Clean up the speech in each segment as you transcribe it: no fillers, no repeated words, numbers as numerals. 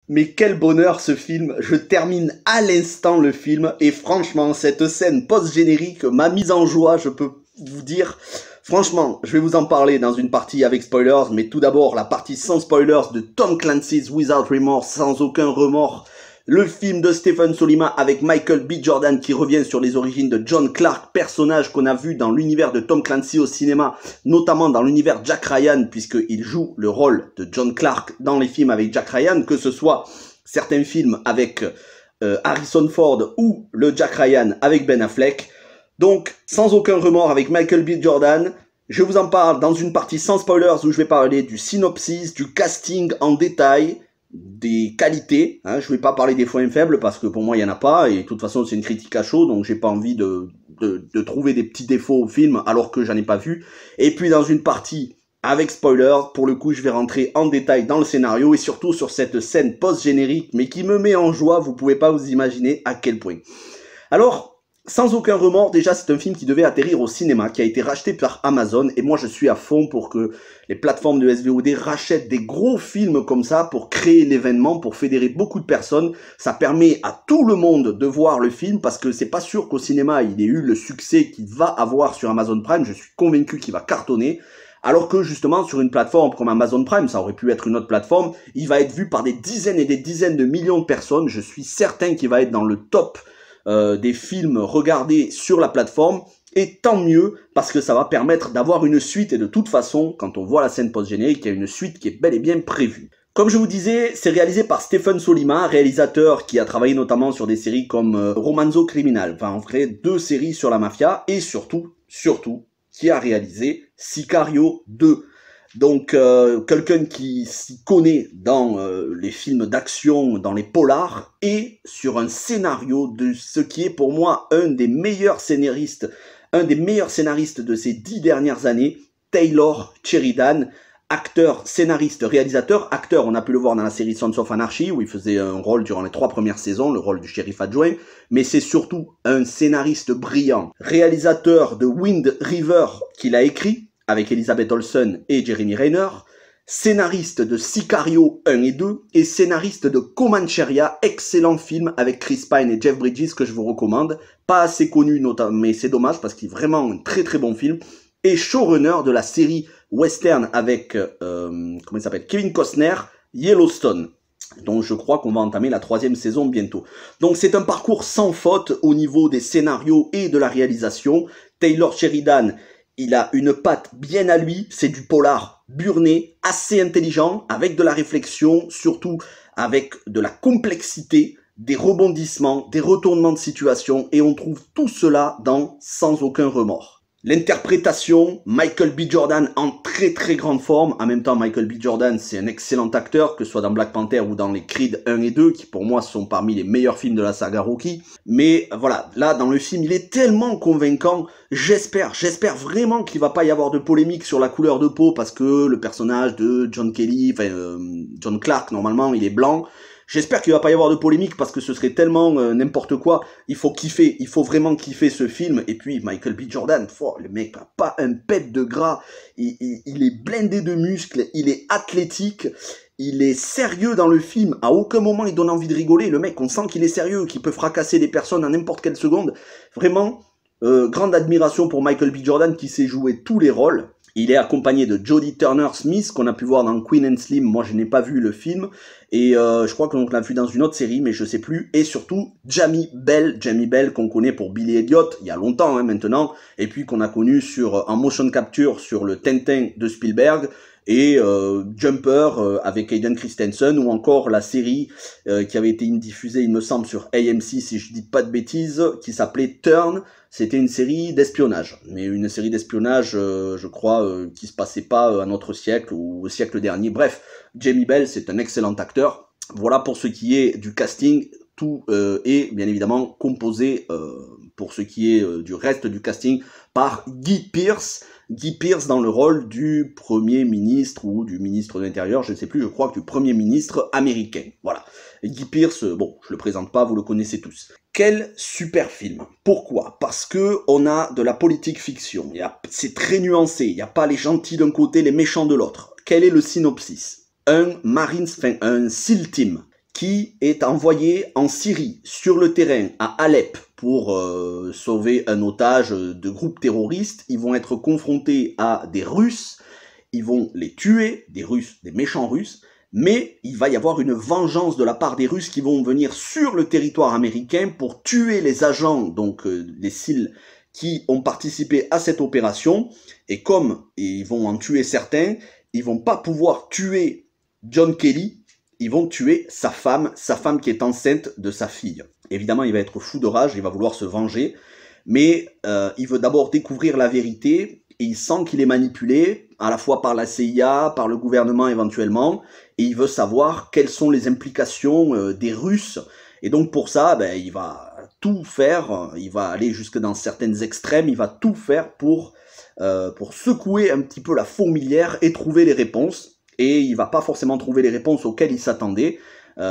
Mais quel bonheur ce film, je termine à l'instant le film et franchement cette scène post-générique m'a mise en joie, je peux vous dire. Franchement, je vais vous en parler dans une partie avec spoilers, mais tout d'abord la partie sans spoilers de Tom Clancy's Without Remorse, sans aucun remords. Le film de Stephen Sollima avec Michael B. Jordan qui revient sur les origines de John Clark, personnage qu'on a vu dans l'univers de Tom Clancy au cinéma, notamment dans l'univers Jack Ryan, puisqu'il joue le rôle de John Clark dans les films avec Jack Ryan, que ce soit certains films avec Harrison Ford ou le Jack Ryan avec Ben Affleck. Donc, sans aucun remords avec Michael B. Jordan, je vous en parle dans une partie sans spoilers où je vais parler du synopsis, du casting en détail, des qualités, hein, je vais pas parler des points faibles parce que pour moi il y en a pas et de toute façon c'est une critique à chaud donc j'ai pas envie de trouver des petits défauts au film alors que j'en ai pas vu. Et puis dans une partie avec spoiler, pour le coup je vais rentrer en détail dans le scénario et surtout sur cette scène post-générique mais qui me met en joie, vous pouvez pas vous imaginer à quel point. Alors, sans aucun remords, déjà c'est un film qui devait atterrir au cinéma, qui a été racheté par Amazon, et moi je suis à fond pour que les plateformes de SVOD rachètent des gros films comme ça pour créer l'événement, pour fédérer beaucoup de personnes. Ça permet à tout le monde de voir le film, parce que c'est pas sûr qu'au cinéma il ait eu le succès qu'il va avoir sur Amazon Prime, je suis convaincu qu'il va cartonner. Alors que justement sur une plateforme comme Amazon Prime, ça aurait pu être une autre plateforme, il va être vu par des dizaines et des dizaines de millions de personnes, je suis certain qu'il va être dans le top des films regardés sur la plateforme, et tant mieux parce que ça va permettre d'avoir une suite et de toute façon, quand on voit la scène post-générique, il y a une suite qui est bel et bien prévue. Comme je vous disais, c'est réalisé par Stephen Sollima, réalisateur qui a travaillé notamment sur des séries comme Romanzo Criminal, enfin en vrai 2 séries sur la mafia, et surtout, qui a réalisé Sicario 2. Donc quelqu'un qui s'y connaît dans les films d'action, dans les polars, et sur un scénario de ce qui est pour moi un des meilleurs scénaristes de ces 10 dernières années, Taylor Sheridan, acteur, scénariste, réalisateur. Acteur, on a pu le voir dans la série Sons of Anarchy, où il faisait un rôle durant les 3 premières saisons, le rôle du shérif adjoint, mais c'est surtout un scénariste brillant. Réalisateur de Wind River, qu'il a écrit, avec Elizabeth Olsen et Jeremy Renner, scénariste de Sicario 1 et 2, et scénariste de Comancheria, excellent film avec Chris Pine et Jeff Bridges que je vous recommande, pas assez connu notamment, mais c'est dommage parce qu'il est vraiment un très très bon film, et showrunner de la série western avec, comment il s'appelle, Kevin Costner, Yellowstone. Donc je crois qu'on va entamer la 3e saison bientôt. Donc c'est un parcours sans faute au niveau des scénarios et de la réalisation. Taylor Sheridan, il a une patte bien à lui, c'est du polar burné, assez intelligent, avec de la réflexion, surtout avec de la complexité, des rebondissements, des retournements de situation, et on trouve tout cela dans Sans aucun remords. L'interprétation, Michael B. Jordan en très très grande forme. En même temps, Michael B. Jordan, c'est un excellent acteur, que ce soit dans Black Panther ou dans les Creed 1 et 2, qui pour moi sont parmi les meilleurs films de la saga Rocky. Mais voilà, là, dans le film, il est tellement convaincant. J'espère vraiment qu'il va pas y avoir de polémique sur la couleur de peau, parce que le personnage de John Kelly, enfin, John Clark, normalement, il est blanc. J'espère qu'il va pas y avoir de polémique parce que ce serait tellement n'importe quoi. Il faut kiffer, il faut vraiment kiffer ce film. Et puis Michael B. Jordan, le mec n'a pas un pet de gras. Il est blindé de muscles, il est athlétique, il est sérieux dans le film. À aucun moment il donne envie de rigoler. Le mec, on sent qu'il est sérieux, qu'il peut fracasser des personnes à n'importe quelle seconde. Vraiment, grande admiration pour Michael B. Jordan qui sait jouer tous les rôles. Il est accompagné de Jodie Turner-Smith, qu'on a pu voir dans Queen and Slim. Moi, je n'ai pas vu le film. Et je crois qu'on l'a vu dans une autre série, mais je sais plus. Et surtout, Jamie Bell, qu'on connaît pour Billy Elliot, il y a longtemps maintenant. Et puis qu'on a connu en motion capture sur le Tintin de Spielberg. Et Jumper avec Hayden Christensen, ou encore la série qui avait été diffusée, il me semble, sur AMC, si je dis pas de bêtises, qui s'appelait Turn. C'était une série d'espionnage, mais une série d'espionnage, je crois, qui se passait pas à notre siècle ou au siècle dernier. Bref, Jamie Bell, c'est un excellent acteur. Voilà pour ce qui est du casting. Tout est bien évidemment composé, pour ce qui est du reste du casting, par Guy Pearce. Guy Pearce dans le rôle du Premier ministre ou du ministre de l'Intérieur, je ne sais plus, je crois que du Premier ministre américain. Voilà. Et Guy Pearce, bon, je le présente pas, vous le connaissez tous. Quel super film. Pourquoi? Parce que on a de la politique fiction. C'est très nuancé. Il n'y a pas les gentils d'un côté, les méchants de l'autre. Quel est le synopsis? Un SEAL team qui est envoyé en Syrie, sur le terrain, à Alep, pour sauver un otage de groupes terroristes. Ils vont être confrontés à des Russes, ils vont les tuer, des Russes, des méchants Russes, mais il va y avoir une vengeance de la part des Russes qui vont venir sur le territoire américain pour tuer les agents, donc les SEAL, qui ont participé à cette opération. Et comme ils vont en tuer certains, ils vont pas pouvoir tuer John Kelly, ils vont tuer sa femme qui est enceinte de sa fille. Évidemment, il va être fou de rage, il va vouloir se venger, mais il veut d'abord découvrir la vérité, et il sent qu'il est manipulé, à la fois par la CIA, par le gouvernement éventuellement, et il veut savoir quelles sont les implications des Russes. Et donc pour ça, il va tout faire, il va aller jusque dans certains extrêmes, il va tout faire pour secouer un petit peu la fourmilière et trouver les réponses. Et il va pas forcément trouver les réponses auxquelles il s'attendait,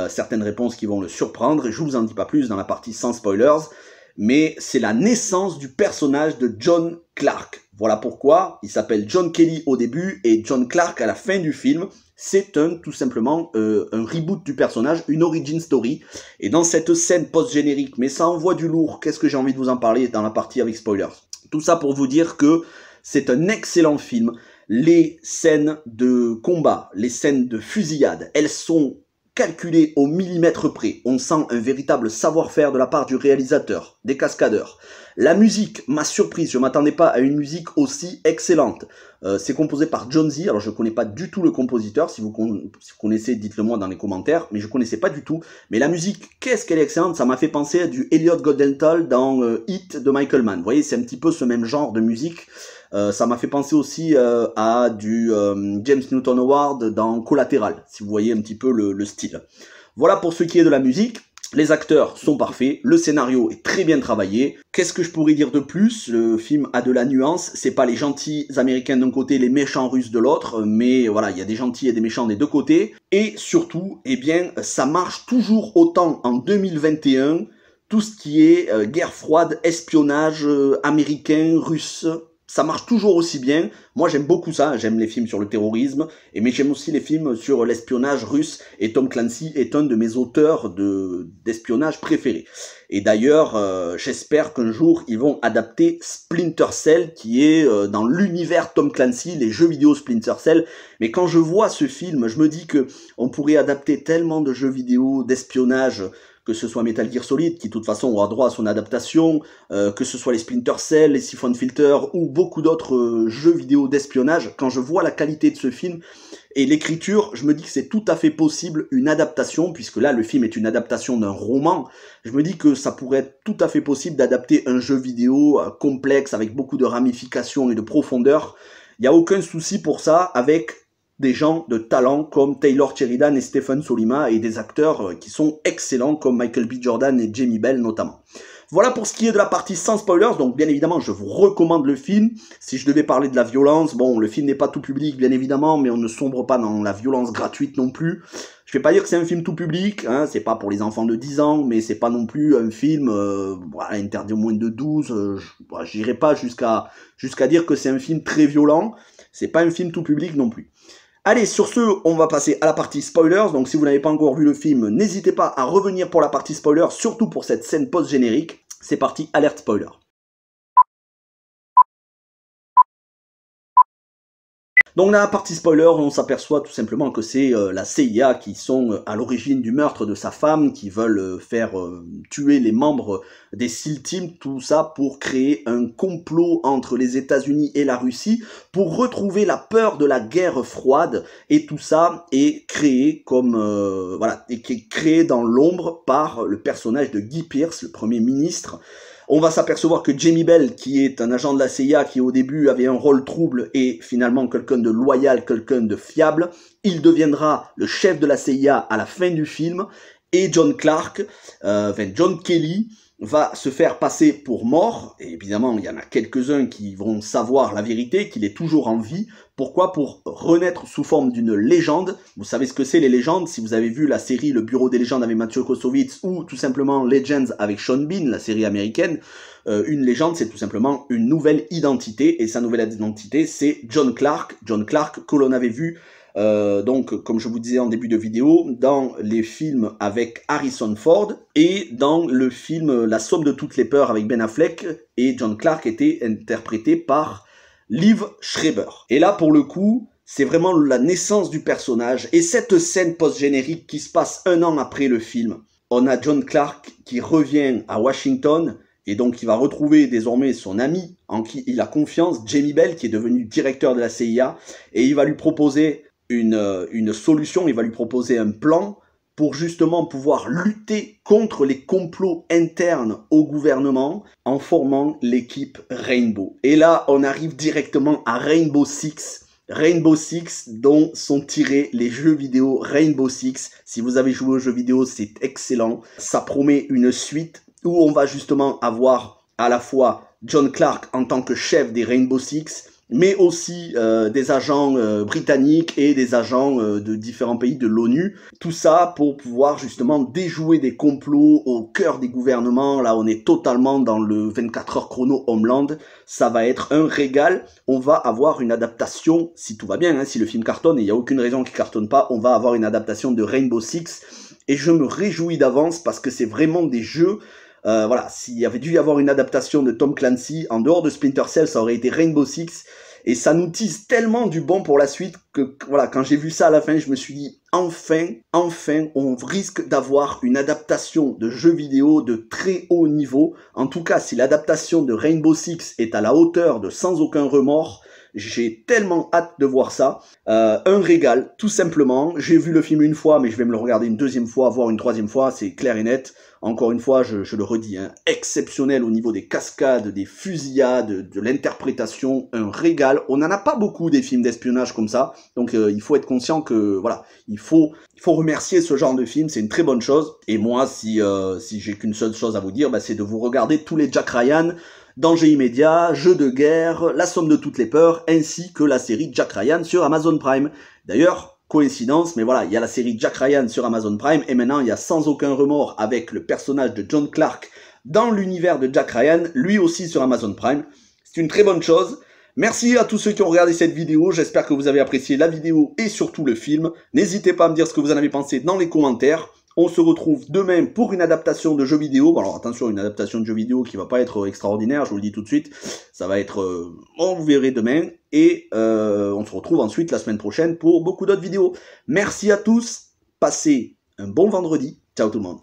certaines réponses qui vont le surprendre, et je vous en dis pas plus dans la partie sans spoilers, mais c'est la naissance du personnage de John Clark. Voilà pourquoi il s'appelle John Kelly au début et John Clark à la fin du film. C'est tout simplement un reboot du personnage, une origin story. Et dans cette scène post-générique, mais ça envoie du lourd, qu'est-ce que j'ai envie de vous en parler dans la partie avec spoilers. Tout ça pour vous dire que c'est un excellent film. Les scènes de combat, les scènes de fusillade, elles sont calculé au millimètre près. On sent un véritable savoir-faire de la part du réalisateur, des cascadeurs. La musique m'a surprise, je ne m'attendais pas à une musique aussi excellente. C'est composé par John Z, alors je ne connais pas du tout le compositeur, si vous connaissez, dites-le moi dans les commentaires, mais je ne connaissais pas du tout. Mais la musique, qu'est-ce qu'elle est excellente, ça m'a fait penser à du Elliot Goldenthal dans Hit de Michael Mann. Vous voyez, c'est un petit peu ce même genre de musique. Ça m'a fait penser aussi à du James Newton Howard dans Collateral, si vous voyez un petit peu le style. Voilà pour ce qui est de la musique. Les acteurs sont parfaits, le scénario est très bien travaillé. Qu'est-ce que je pourrais dire de plus? Le film a de la nuance, c'est pas les gentils américains d'un côté, les méchants russes de l'autre, mais voilà, il y a des gentils et des méchants des deux côtés. Et surtout, eh bien, ça marche toujours autant en 2021, tout ce qui est guerre froide, espionnage américain, russe. Ça marche toujours aussi bien. Moi, j'aime beaucoup ça. J'aime les films sur le terrorisme, mais j'aime aussi les films sur l'espionnage russe. Et Tom Clancy est un de mes auteurs d'espionnage préférés. Et d'ailleurs, j'espère qu'un jour, ils vont adapter Splinter Cell, qui est dans l'univers Tom Clancy, les jeux vidéo Splinter Cell. Mais quand je vois ce film, je me dis que on pourrait adapter tellement de jeux vidéo d'espionnage, que ce soit Metal Gear Solid, qui de toute façon aura droit à son adaptation, que ce soit les Splinter Cell, les Siphon Filter, ou beaucoup d'autres jeux vidéo d'espionnage, quand je vois la qualité de ce film et l'écriture, je me dis que c'est tout à fait possible une adaptation, puisque là le film est une adaptation d'un roman, je me dis que ça pourrait être tout à fait possible d'adapter un jeu vidéo complexe, avec beaucoup de ramifications et de profondeur. Il n'y a aucun souci pour ça, avec des gens de talent comme Taylor Sheridan et Stephen Sollima, et des acteurs qui sont excellents comme Michael B. Jordan et Jamie Bell notamment. Voilà pour ce qui est de la partie sans spoilers, donc bien évidemment je vous recommande le film. Si je devais parler de la violence, bon, le film n'est pas tout public bien évidemment, mais on ne sombre pas dans la violence gratuite non plus. Je vais pas dire que c'est un film tout public, hein, c'est pas pour les enfants de 10 ans, mais c'est pas non plus un film voilà, interdit au moins de 12, j'irai pas jusqu'à dire que c'est un film très violent, c'est pas un film tout public non plus. Allez, sur ce, on va passer à la partie spoilers. Donc si vous n'avez pas encore vu le film, n'hésitez pas à revenir pour la partie spoilers, surtout pour cette scène post-générique. C'est parti, alerte spoiler. Donc dans la partie spoiler, on s'aperçoit tout simplement que c'est la CIA qui sont à l'origine du meurtre de sa femme, qui veulent faire tuer les membres des SEAL Team, tout ça pour créer un complot entre les États-Unis et la Russie, pour retrouver la peur de la guerre froide, et tout ça est créé comme voilà, et qui est créé dans l'ombre par le personnage de Guy Pearce, le Premier ministre. On va s'apercevoir que Jamie Bell, qui est un agent de la CIA, qui au début avait un rôle trouble, est finalement quelqu'un de loyal, quelqu'un de fiable. Il deviendra le chef de la CIA à la fin du film. Et John Clark, John Kelly, va se faire passer pour mort. Et évidemment, il y en a quelques-uns qui vont savoir la vérité, qu'il est toujours en vie. Pourquoi? Pour renaître sous forme d'une légende. Vous savez ce que c'est les légendes, si vous avez vu la série Le Bureau des légendes avec Mathieu Kosowitz, ou tout simplement Legends avec Sean Bean, la série américaine. Une légende, c'est tout simplement une nouvelle identité, et sa nouvelle identité, c'est John Clark que l'on avait vu donc comme je vous disais en début de vidéo, dans les films avec Harrison Ford et dans le film La Somme de toutes les peurs avec Ben Affleck, et John Clark était interprété par Liev Schreiber. Et là pour le coup, c'est vraiment la naissance du personnage, et cette scène post-générique qui se passe 1 an après le film. On a John Clark qui revient à Washington, et donc il va retrouver désormais son ami en qui il a confiance, Jamie Bell, qui est devenu directeur de la CIA, et il va lui proposer une solution, il va lui proposer un plan pour justement pouvoir lutter contre les complots internes au gouvernement en formant l'équipe Rainbow. Et là, on arrive directement à Rainbow Six. Rainbow Six, dont sont tirés les jeux vidéo Rainbow Six. Si vous avez joué aux jeux vidéo, c'est excellent. Ça promet une suite où on va justement avoir à la fois John Clark en tant que chef des Rainbow Six, mais aussi des agents britanniques et des agents de différents pays de l'ONU. Tout ça pour pouvoir justement déjouer des complots au cœur des gouvernements. Là, on est totalement dans le 24 heures chrono Homeland. Ça va être un régal. On va avoir une adaptation, si tout va bien, hein, si le film cartonne, et il n'y a aucune raison qu'il cartonne pas, on va avoir une adaptation de Rainbow Six. Et je me réjouis d'avance parce que c'est vraiment des jeux... voilà, s'il y avait dû y avoir une adaptation de Tom Clancy, en dehors de Splinter Cell, ça aurait été Rainbow Six. Et ça nous tease tellement du bon pour la suite que, voilà, quand j'ai vu ça à la fin, je me suis dit, enfin, on risque d'avoir une adaptation de jeux vidéo de très haut niveau. En tout cas, si l'adaptation de Rainbow Six est à la hauteur de Sans aucun remords, j'ai tellement hâte de voir ça. Un régal, tout simplement. J'ai vu le film une fois, mais je vais me le regarder une deuxième fois, voire une troisième fois, c'est clair et net. Encore une fois, je le redis, hein, exceptionnel au niveau des cascades, des fusillades, de l'interprétation, un régal. On n'en a pas beaucoup des films d'espionnage comme ça, donc il faut être conscient que, voilà, il faut remercier ce genre de film, c'est une très bonne chose. Et moi, si j'ai qu'une seule chose à vous dire, bah, c'est de vous regarder tous les Jack Ryan, Danger immédiat, Jeux de guerre, La somme de toutes les peurs, ainsi que la série Jack Ryan sur Amazon Prime. D'ailleurs, coïncidence, mais voilà, il y a la série Jack Ryan sur Amazon Prime, et maintenant il y a Sans aucun remords avec le personnage de John Clark dans l'univers de Jack Ryan, lui aussi sur Amazon Prime. C'est une très bonne chose. Merci à tous ceux qui ont regardé cette vidéo, j'espère que vous avez apprécié la vidéo et surtout le film. N'hésitez pas à me dire ce que vous en avez pensé dans les commentaires. On se retrouve demain pour une adaptation de jeux vidéo. Bon, alors attention, une adaptation de jeux vidéo qui va pas être extraordinaire, je vous le dis tout de suite. Ça va être... on vous verrez demain. Et on se retrouve ensuite la semaine prochaine pour beaucoup d'autres vidéos. Merci à tous. Passez un bon vendredi. Ciao tout le monde.